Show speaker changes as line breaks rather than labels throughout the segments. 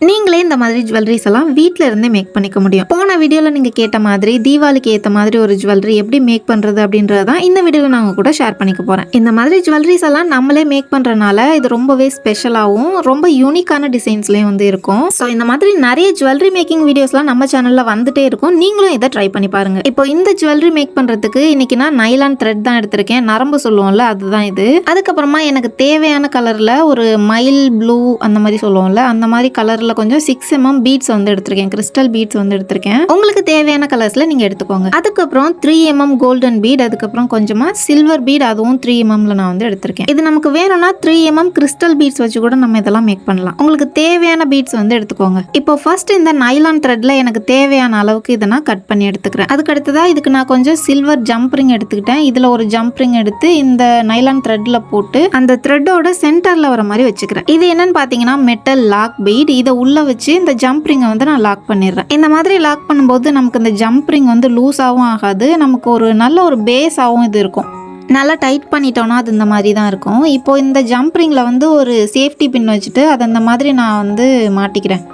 நீங்களே இந்த மாதிரி ஜுவல்லரிஸ் எல்லாம் வீட்ல இருந்தே மேக் பண்ணிக்க முடியும். போன வீடியோல நீங்க கேட்ட மாதிரி தீபாவளிக்கு ஏத்த மாதிரி ஒரு ஜுவல்லரி எப்படி மேக் பண்றது அப்படின்றதான் இந்த வீடியோல நான் உங்க கூட ஷேர் பண்ணிக்க போறேன். இந்த மாதிரி ஜுவல்லரிஸ் எல்லாம் நம்மளே மேக் பண்றதுனால இது ரொம்பவே ஸ்பெஷலாவும் ரொம்ப யூனிக்கான டிசைன்ஸ்லயும் வந்து இருக்கும். ஸோ இந்த மாதிரி நிறைய ஜுவல்லரி மேக்கிங் வீடியோஸ்லாம் நம்ம சேனல்ல வந்துட்டே இருக்கும். நீங்களும் இதை ட்ரை பண்ணி பாருங்க. இப்போ இந்த ஜுவல்லரி மேக் பண்றதுக்கு இன்னைக்கு நான் நைலான் த்ரெட் தான் எடுத்திருக்கேன். நரம்பு சொல்லுவோம்ல, அதுதான் இது. அதுக்கப்புறமா எனக்கு தேவையான கலர்ல ஒரு மயில் ப்ளூ அந்த மாதிரி சொல்லுவோம்ல, அந்த மாதிரி கலர்ல கொஞ்சம் 6 mm பீட்ஸ் வந்து எடுத்திருக்கேன். கிறிஸ்டல் பீட்ஸ் வந்து எடுத்திருக்கேன். உங்களுக்கு தேவையான கலர்ஸ்ல நீங்க எடுத்துக்கோங்க. அதுக்கப்புறம் 3 mm கோல்டன் பீட், அதுக்கப்புறம் கொஞ்சமா சில்வர் பீட், அதுவும் 3 mmல நான் வந்து எடுத்திருக்கேன். இது நமக்கு வேணும்னா 3 mm கிறிஸ்டல் பீட்ஸ் வச்சு கூட நம்ம இதெல்லாம் மேக் பண்ணலாம். உங்களுக்கு தேவையான பீட்ஸ் வந்து எடுத்துக்கோங்க. இப்போ ஃபர்ஸ்ட் இந்த நைலான் த்ரெட்ல எனக்கு தேவையான அளவுக்கு இதை நான் கட் பண்ணி எடுத்துக்கிறேன். அதுக்கு அடுத்ததா இதுக்கு நான் கொஞ்சம் சில்வர் ஜம்ப் ரிங் எடுத்துக்கிட்டேன். இதுல ஒரு ஜம்ப் ரிங் எடுத்து இந்த நைலான் த்ரெட்ல போட்டு அந்த த்ரெட்டோட சென்டர்ல வர மாதிரி வச்சுக்கிறேன். இது என்னன்னு பாத்தீங்கன்னா மெட்டல் லாக் பீட். இதை உள்ள வச்சு இந்த ஜம்ப் ரிங்கை வந்து நான் லாக் பண்ணிடுறேன். இந்த மாதிரி லாக் பண்ணும்போது நமக்கு இந்த ஜம்ப் ரிங் வந்து லூஸாகவும் ஆகாது, நமக்கு ஒரு நல்ல ஒரு பேஸாகவும் இது இருக்கும். நல்லா டைட் பண்ணிட்டோன்னா அது இந்த மாதிரி தான் இருக்கும். இப்போ இந்த ஜம்ப் ரிங்கில் வந்து ஒரு சேஃப்டி பின் வச்சுட்டு அதை அந்த மாதிரி நான் வந்து மாட்டிக்கிறேன்.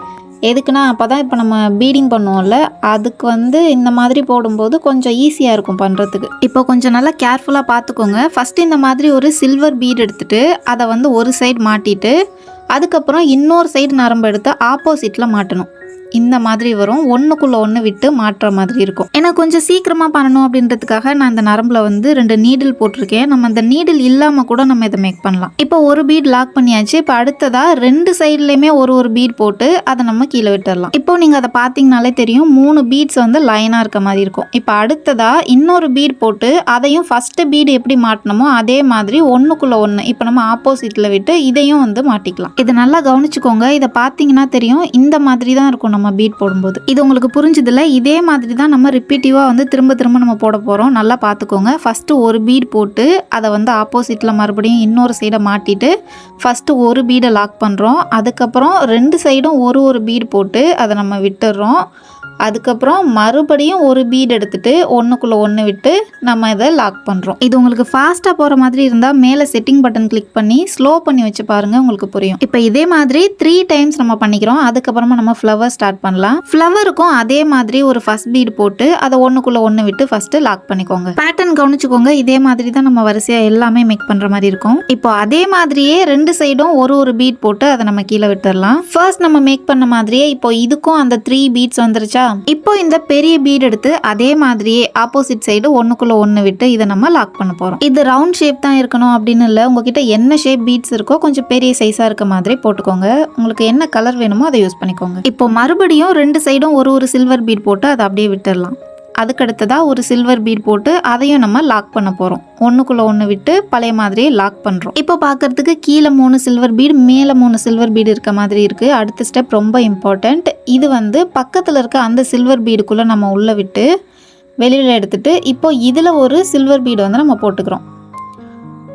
எதுக்குன்னா அப்போ தான் இப்போ நம்ம பீடிங் பண்ணுவோம்ல, அதுக்கு வந்து இந்த மாதிரி போடும்போது கொஞ்சம் ஈஸியாக இருக்கும் பண்ணுறதுக்கு. இப்போ கொஞ்சம் நல்லா கேர்ஃபுல்லாக பார்த்துக்கோங்க. ஃபஸ்ட்டு இந்த மாதிரி ஒரு சில்வர் பீட் எடுத்துகிட்டு அதை வந்து ஒரு சைடு மாட்டிட்டு அதுக்கப்புறம் இன்னொரு சைடு நரம்பு எடுத்து ஆப்போசிட்டில் மாட்டணும். இந்த மாதிரி வரும். ஒன்றுக்குள்ளே ஒன்று விட்டு மாட்டுற மாதிரி இருக்கும். ஏன்னா கொஞ்சம் சீக்கிரமாக பண்ணணும் அப்படின்றதுக்காக நான் இந்த நரம்பில் வந்து 2 நீடில் போட்டிருக்கேன். நம்ம அந்த நீடில் இல்லாமல் கூட நம்ம இதை மேக் பண்ணலாம். இப்போ ஒரு பீட் லாக் பண்ணியாச்சு. இப்போ அடுத்ததாக 2 சைட்லேயுமே ஒரு பீட் போட்டு அதை நம்ம கீழே விட்டுடலாம். இப்போ நீங்கள் அதை பார்த்தீங்கனாலே தெரியும், 3 பீட்ஸ் வந்து லைனாக இருக்க மாதிரி இருக்கும். இப்போ அடுத்ததாக இன்னொரு பீட் போட்டு அதையும் ஃபஸ்ட்டு பீடு எப்படி மாட்டினமோ அதே மாதிரி ஒன்றுக்குள்ளே ஒன்று இப்போ நம்ம ஆப்போசிட்டில் விட்டு இதையும் வந்து மாட்டிக்கலாம். இதை நல்லா கவனிச்சுக்கோங்க. இதை பார்த்தீங்கன்னா தெரியும், இந்த மாதிரி தான் இருக்கும் நம்ம பீட் போடும்போது. இது உங்களுக்கு புரிஞ்சதில்ல? இதே மாதிரி தான் நம்ம ரிப்பீட்டிவாக வந்து திரும்ப நம்ம போட போகிறோம். நல்லா பார்த்துக்கோங்க. ஃபஸ்ட்டு ஒரு பீட் போட்டு அதை வந்து ஆப்போசிட்டில் மறுபடியும் இன்னொரு சைடை மாட்டிட்டு ஃபஸ்ட்டு ஒரு பீடை லாக் பண்ணுறோம். அதுக்கப்புறம் 2 சைடும் ஒரு பீட் போட்டு அதை நம்ம விட்டுடுறோம். அதுக்கப்புறம் மறுபடியும் ஒரு பீட் எடுத்துட்டு ஒன்றுக்குள்ளே ஒன்று விட்டு நம்ம இதை லாக் பண்ணுறோம். இது உங்களுக்கு ஃபாஸ்ட்டாக போகிற மாதிரி இருந்தால் மேலே செட்டிங் பட்டன் கிளிக் பண்ணி ஸ்லோ பண்ணி வச்சு பாருங்கள், உங்களுக்கு புரியும். இப்போ இதே மாதிரி 3 டைம்ஸ் நம்ம பண்ணிக்கிறோம். அதுக்கப்புறமா நம்ம ஃப்ளவர் ஸ்டார்ட் பண்ணலாம். ஃப்ளவருக்கும் அதே மாதிரி ஒரு ஃபர்ஸ்ட் பீட் போட்டு அதை ஒன்றுக்குள்ளே ஒன்று விட்டு ஃபஸ்ட்டு லாக் பண்ணிக்கோங்க. பேட்டர்ன் கவனிச்சுக்கோங்க. இதே மாதிரி தான் நம்ம வரிசையாக எல்லாமே மேக் பண்ணுற மாதிரி இருக்கும். இப்போ அதே மாதிரியே 2 சைடும் ஒரு பீட் போட்டு அதை நம்ம கீழே விட்டுடலாம். ஃபர்ஸ்ட் நம்ம மேக் பண்ண மாதிரியே இப்போ இதுக்கும் அந்த 3 பீட்ஸ் வந்துருச்சா. இப்போ இந்த பெரிய பீட் எடுத்து அதே மாதிரியே ஆப்போசிட் சைடு ஒன்றுக்குள்ள ஒன்று விட்டு இதை நம்ம லாக் பண்ண போறோம். இது ரவுண்ட் ஷேப் தான் இருக்கணும் அப்படின்னு இல்லை. உங்ககிட்ட என்ன ஷேப் பீட்ஸ் இருக்கோ கொஞ்சம் பெரிய சைஸா இருக்க மாதிரி போட்டுக்கோங்க. உங்களுக்கு என்ன கலர் வேணுமோ அதை யூஸ் பண்ணிக்கோங்க. இப்போ மறுபடியும் 2 சைடும் ஒரு சில்வர் பீட் போட்டு அதை அப்படியே விட்டுடலாம். அதுக்கடுத்ததாக ஒரு சில்வர் பீட் போட்டு அதையும் நம்ம லாக் பண்ண போகிறோம். ஒன்றுக்குள்ளே ஒன்று விட்டு பழைய மாதிரியே லாக் பண்ணுறோம். இப்போ பார்க்கறதுக்கு கீழே 3 சில்வர் பீடு, மேலே 3 சில்வர் பீடு இருக்க மாதிரி இருக்குது. அடுத்த ஸ்டெப் ரொம்ப இம்பார்ட்டண்ட். இது வந்து பக்கத்தில் இருக்க அந்த சில்வர் பீடுக்குள்ளே நம்ம உள்ளே விட்டு வெளியில் எடுத்துட்டு இப்போ இதில் ஒரு சில்வர் பீடு வந்து நம்ம போட்டுக்கிறோம்.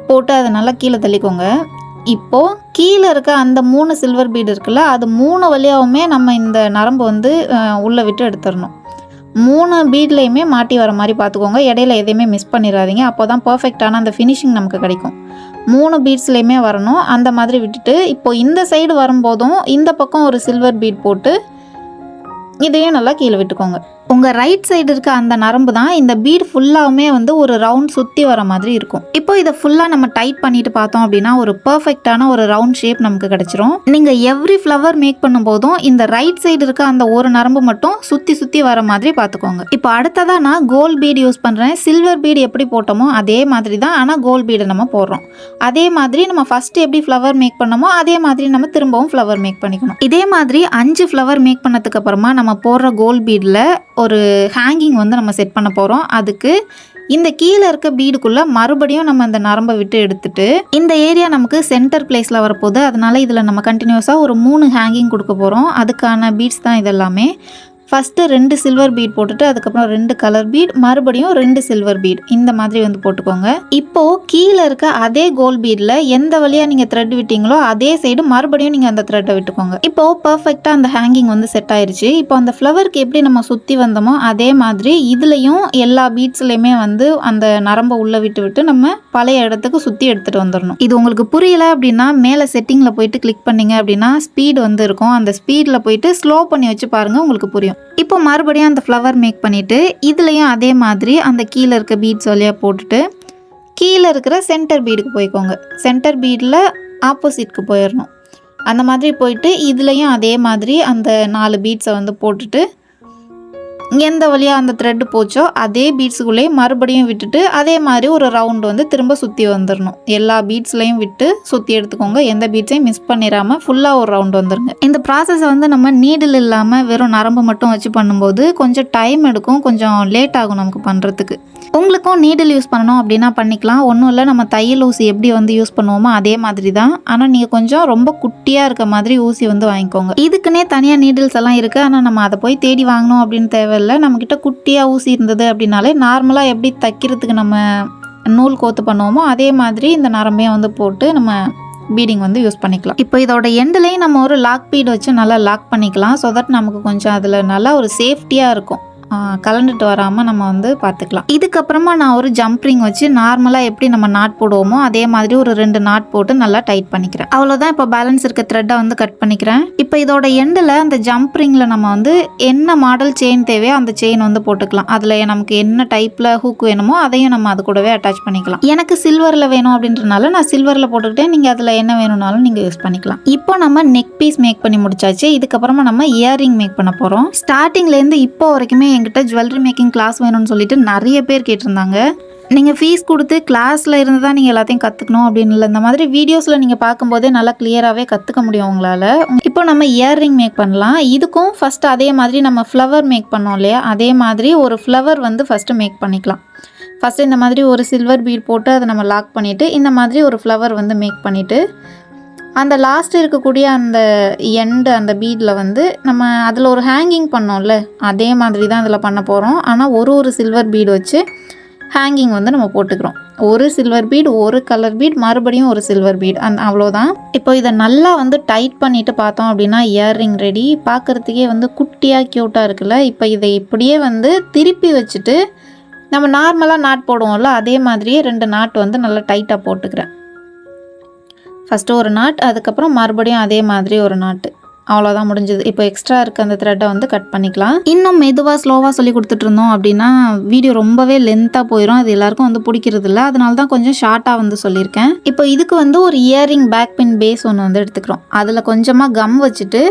போட்டு அதை நல்லா கீழே தள்ளிக்கோங்க. இப்போது கீழே இருக்க அந்த 3 சில்வர் பீடு இருக்குல்ல, அது 3 வழியாகவுமே நம்ம இந்த நரம்பு வந்து உள்ளே விட்டு எடுத்துடணும். 3 பீட்லையுமே மாட்டி வர மாதிரி பார்த்துக்கோங்க. இடையில எதையுமே மிஸ் பண்ணிடாதீங்க. அப்போ தான் பர்ஃபெக்டான அந்த ஃபினிஷிங் நமக்கு கிடைக்கும். 3 பீட்ஸ்லையுமே வரணும். அந்த மாதிரி விட்டுட்டு இப்போ இந்த சைடு வரும்போதும் இந்த பக்கம் ஒரு சில்வர் பீட் போட்டு இதையும் நல்லா கீழே விட்டுக்கோங்க. உங்கள் ரைட் சைடு இருக்க அந்த நரம்பு தான் இந்த பீட் ஃபுல்லாகவுமே வந்து ஒரு ரவுண்ட் சுற்றி வர மாதிரி இருக்கும். இப்போ இதை ஃபுல்லாக நம்ம டைட் பண்ணிட்டு பார்த்தோம் அப்படின்னா ஒரு பர்ஃபெக்டான ஒரு ரவுண்ட் ஷேப் நமக்கு கிடைச்சிரும். நீங்கள் எவ்ரி ஃப்ளவர் மேக் பண்ணும்போதும் இந்த ரைட் சைடு இருக்க அந்த ஒரு நரம்பு மட்டும் சுற்றி வர மாதிரி பார்த்துக்கோங்க. இப்போ அடுத்ததாக நான் கோல்ட் பீட் யூஸ் பண்ணுறேன். சில்வர் பீட் எப்படி போட்டோமோ அதே மாதிரி தான், ஆனால் கோல்ட் பீடை நம்ம போடுறோம். அதே மாதிரி நம்ம ஃபஸ்ட்டு எப்படி ஃப்ளவர் மேக் பண்ணோமோ அதே மாதிரி நம்ம திரும்பவும் ஃப்ளவர் மேக் பண்ணிக்கணும். இதே மாதிரி 5 ஃப்ளவர் மேக் பண்ணதுக்கு அப்புறமா நம்ம போடுற கோல்ட் பீடில் ஒரு ஹேங்கிங் வந்து நம்ம செட் பண்ண போகிறோம். அதுக்கு இந்த கீழே இருக்க பீடுக்குள்ளே மறுபடியும் நம்ம அந்த நரம்பை விட்டு எடுத்துட்டு இந்த ஏரியா நமக்கு சென்டர் பிளேஸில் வரப்போகுது. அதனால இதில் நம்ம கண்டினியூஸாக ஒரு 3 ஹேங்கிங் கொடுக்க போகிறோம். அதுக்கான பீட்ஸ் தான் இதெல்லாமே. ஃபஸ்ட்டு 2 சில்வர் பீட் போட்டுட்டு அதுக்கப்புறம் 2 கலர் பீட், மறுபடியும் 2 சில்வர் பீட் இந்த மாதிரி வந்து போட்டுக்கோங்க. இப்போது கீழே இருக்க அதே கோல்ட் பீடில் எந்த வழியாக நீங்கள் த்ரெட் விட்டீங்களோ அதே சைடு மறுபடியும் நீங்கள் அந்த த்ரெட்டை விட்டுக்கோங்க. இப்போது பர்ஃபெக்டாக அந்த ஹேங்கிங் வந்து செட் ஆயிடுச்சு. இப்போ அந்த ஃப்ளவருக்கு எப்படி நம்ம சுற்றி வந்தோமோ அதே மாதிரி இதுலேயும் எல்லா பீட்ஸ்லையுமே வந்து அந்த நரம்பை உள்ளே விட்டு விட்டு நம்ம பழைய இடத்துக்கு சுற்றி எடுத்துகிட்டு வந்துடணும். இது உங்களுக்கு புரியலை அப்படின்னா மேலே செட்டிங்கில் போயிட்டு கிளிக் பண்ணிங்க அப்படின்னா ஸ்பீடு வந்து இருக்கும். அந்த ஸ்பீடில் போயிட்டு ஸ்லோ பண்ணி வச்சு பாருங்கள், உங்களுக்கு புரியும். இப்போ மறுபடியும் அந்த ஃப்ளவர் மேக் பண்ணிவிட்டு இதுலேயும் அதே மாதிரி அந்த கீழே இருக்க பீட்ஸ் வழியாக போட்டுட்டு கீழே இருக்கிற சென்டர் பீடுக்கு போய்க்கோங்க. சென்டர் பீடில் ஆப்போசிட்க்கு போயிடணும். அந்த மாதிரி போயிட்டு இதுலேயும் அதே மாதிரி அந்த 4 பீட்ஸை வந்து போட்டுட்டு எந்த வழியாக அந்த த்ரெட்டு போச்சோ அதே பீட்ஸுக்குள்ளேயே மறுபடியும் விட்டுட்டு அதே மாதிரி ஒரு ரவுண்டு வந்து திரும்ப சுற்றி வந்துடணும். எல்லா பீட்ஸ்லையும் விட்டு சுற்றி எடுத்துக்கோங்க. எந்த பீட்ஸையும் மிஸ் பண்ணிடாமல் ஃபுல்லாக ஒரு ரவுண்டு வந்துடுங்க. இந்த ப்ராசஸை வந்து நம்ம நீடில் இல்லாமல் வெறும் நரம்பு மட்டும் வச்சு பண்ணும்போது கொஞ்சம் டைம் எடுக்கும், கொஞ்சம் லேட் ஆகும் நமக்கு பண்ணுறதுக்கு. உங்களுக்கும் நீடில் யூஸ் பண்ணணும் அப்படின்னா பண்ணிக்கலாம். ஒன்றும் இல்லை, நம்ம தையல் ஊசி எப்படி வந்து யூஸ் பண்ணுவோமோ அதே மாதிரி தான். ஆனால் நீங்கள் கொஞ்சம் ரொம்ப குட்டியாக இருக்க மாதிரி ஊசி வந்து வாங்கிக்கோங்க. இதுக்குன்னே தனியாக நீடில்ஸ் எல்லாம் இருக்குது. ஆனால் நம்ம அதை போய் தேடி வாங்கணும் அப்படின்னு தேவையில்லை. நம்மக்கிட்ட குட்டியாக ஊசி இருந்தது அப்படின்னாலே நார்மலாக எப்படி தைக்கிறதுக்கு நம்ம நூல் கோத்து பண்ணுவோமோ அதே மாதிரி இந்த நரம்பையும் வந்து போட்டு நம்ம பீடிங் வந்து யூஸ் பண்ணிக்கலாம். இப்போ இதோட எண்ட்லேயும் நம்ம ஒரு லாக் பீட் வச்சு நல்லா லாக் பண்ணிக்கலாம். ஸோ தட் நமக்கு கொஞ்சம் அதில் நல்லா ஒரு சேஃப்டியாக இருக்கும். கலந்துட்டு வராமல் நம்ம வந்து பார்த்துக்கலாம். இதுக்கப்புறமா நான் ஒரு ஜம்ப் ரிங் வச்சு நார்மலாக எப்படி நம்ம நாட் போடுவோமோ அதே மாதிரி ஒரு 2 நாட் போட்டு நல்லா டைட் பண்ணிக்கிறேன். அவ்வளோதான். இப்போ பேலன்ஸ் இருக்க த்ரெட்டை வந்து கட் பண்ணிக்கிறேன். இப்போ இதோட எண்டில் அந்த ஜம்ப் ரிங்கில் நம்ம வந்து என்ன மாடல் செயின் தேவையோ அந்த செயின் வந்து போட்டுக்கலாம். அதில் நமக்கு என்ன டைப்பில் ஹூக் வேணுமோ அதையும் நம்ம அது கூடவே அட்டாச் பண்ணிக்கலாம். எனக்கு சில்வரில் வேணும் அப்படின்றனால நான் சில்வரில் போட்டுக்கிட்டேன். நீங்கள் அதில் என்ன வேணும்னாலும் நீங்கள் யூஸ் பண்ணிக்கலாம். இப்போ நம்ம நெக் பீஸ் மேக் பண்ணி முடிச்சாச்சு. இதுக்கப்புறமா நம்ம இயரிங் மேக் பண்ண போகிறோம். ஸ்டார்டிங்லேருந்து இப்போ வரைக்குமே என்கிட்ட ஜுவல்லரி மேக்கிங் கிளாஸ் வேணும்னு சொல்லிட்டு நிறைய பேர் கேட்டிருந்தாங்க. நீங்கள் ஃபீஸ் கொடுத்து கிளாஸில் இருந்து தான் நீங்கள் எல்லாத்தையும் கற்றுக்கணும் அப்படின்னு இல்லை. இந்த மாதிரி வீடியோஸில் நீங்கள் பார்க்கும்போதே நல்லா கிளியராகவே கற்றுக்க முடியும் உங்களால். இப்போ நம்ம இயர்ரிங் மேக் பண்ணலாம். இதுக்கும் ஃபஸ்ட்டு அதே மாதிரி நம்ம ஃப்ளவர் மேக் பண்ணோம் இல்லையா, அதே மாதிரி ஒரு ஃப்ளவர் வந்து ஃபஸ்ட்டு மேக் பண்ணிக்கலாம். ஃபஸ்ட்டு இந்த மாதிரி ஒரு சில்வர் பீட் போட்டு அதை நம்ம லாக் பண்ணிவிட்டு இந்த மாதிரி ஒரு ஃப்ளவர் வந்து மேக் பண்ணிவிட்டு அந்த லாஸ்ட் இருக்கக்கூடிய அந்த எண்டு அந்த பீடில் வந்து நம்ம அதில் ஒரு ஹேங்கிங் பண்ணோம்ல அதே மாதிரி தான் அதில் பண்ண போகிறோம். ஆனால் ஒரு சில்வர் பீடு வச்சு ஹேங்கிங் வந்து நம்ம போட்டுக்கிறோம். ஒரு சில்வர் பீட், ஒரு கலர் பீட், மறுபடியும் ஒரு சில்வர் பீட், அவ்வளோதான். இப்போ இதை நல்லா வந்து டைட் பண்ணிவிட்டு பார்த்தோம் அப்படின்னா இயர்ரிங் ரெடி. பார்க்குறதுக்கே வந்து குட்டியாக க்யூட்டாக இருக்குல்ல. இப்போ இதை இப்படியே வந்து திருப்பி வச்சுட்டு நம்ம நார்மலாக நாட் போடுவோம்ல அதே மாதிரியே 2 நாட் வந்து நல்லா டைட்டாக போட்டுக்கிறேன். ஃபஸ்ட்டு ஒரு நாட், அதுக்கப்புறம் மறுபடியும் அதே மாதிரி ஒரு நாட்டு. அவ்வளோதான், முடிஞ்சது. இப்போ எக்ஸ்ட்ரா இருக்க அந்த த்ரெட்டை வந்து கட் பண்ணிக்கலாம். இன்னும் மெதுவாக ஸ்லோவாக சொல்லி கொடுத்துட்ருந்தோம் அப்படின்னா வீடியோ ரொம்பவே லென்த்தாக போயிடும். அது எல்லாருக்கும் வந்து பிடிக்கிறது இல்லை. அதனால தான் கொஞ்சம் ஷார்ட்டாக வந்து சொல்லியிருக்கேன். இப்போ இதுக்கு வந்து ஒரு இயரிங் பேக் பின் பேஸ் ஒன்று வந்து எடுத்துக்கிறோம். அதில் கொஞ்சமாக கம் வச்சுட்டு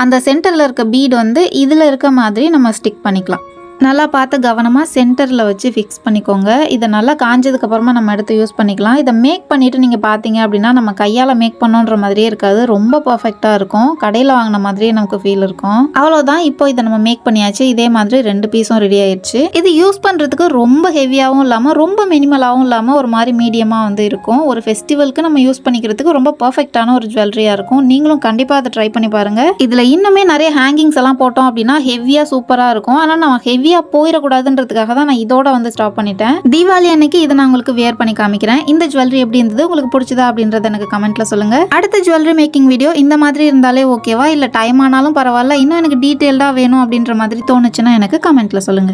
அந்த சென்டரில் இருக்க பீடு வந்து இதில் இருக்க மாதிரி நம்ம ஸ்டிக் பண்ணிக்கலாம். நல்லா பார்த்து கவனமாக சென்டரில் வச்சு ஃபிக்ஸ் பண்ணிக்கோங்க. இதை நல்லா காஞ்சதுக்கப்புறமா நம்ம எடுத்து யூஸ் பண்ணிக்கலாம். இதை மேக் பண்ணிவிட்டு நீங்கள் பார்த்தீங்க அப்படின்னா நம்ம கையால் மேக் பண்ணோன்ற மாதிரியே இருக்காது, ரொம்ப பர்ஃபெக்டாக இருக்கும். கடையில் வாங்கின மாதிரியே நமக்கு ஃபீல் இருக்கும். அவ்வளோதான். இப்போ இதை நம்ம மேக் பண்ணியாச்சு. இதே மாதிரி 2 பீஸும் ரெடி ஆயிடுச்சு. இது யூஸ் பண்ணுறதுக்கு ரொம்ப ஹெவியாகவும் இல்லாமல் ரொம்ப மினிமலாகவும் இல்லாமல் ஒரு மாதிரி மீடியமாக வந்து இருக்கும். ஒரு ஃபெஸ்டிவலுக்கு நம்ம யூஸ் பண்ணிக்கிறதுக்கு ரொம்ப பர்ஃபெக்டான ஒரு ஜுவல்லரியாக இருக்கும். நீங்களும் கண்டிப்பாக அதை ட்ரை பண்ணி பாருங்கள். இதில் இன்னுமே நிறைய ஹேங்கிங்ஸ் எல்லாம் போட்டோம் அப்படின்னா ஹெவியாக சூப்பராக இருக்கும். ஆனால் நம்ம ஹெவியாக போயிடக்கூடாதுன்றதுக்காக தான் நான் இதோட வந்து ஸ்டாப் பண்ணிட்டேன். தீபாவளி அன்னைக்கு இதை நான் உங்களுக்கு வியர் பண்ணி காமிக்கிறேன். இந்த ஜுவல்லரி எப்படி இருந்தது, உங்களுக்கு பிடிச்சதா அப்படின்றத எனக்கு கமெண்ட்ல சொல்லுங்க. அடுத்த ஜுவல்லரி மேக்கிங் வீடியோ இந்த மாதிரி இருந்தாலே ஓகேவா, இல்லை டைம் ஆனாலும் பரவாயில்ல, இன்னும் எனக்கு டீட்டெயில்டாக வேணும் அப்படின்ற மாதிரி தோணுச்சுன்னா எனக்கு கமெண்ட்ல சொல்லுங்க.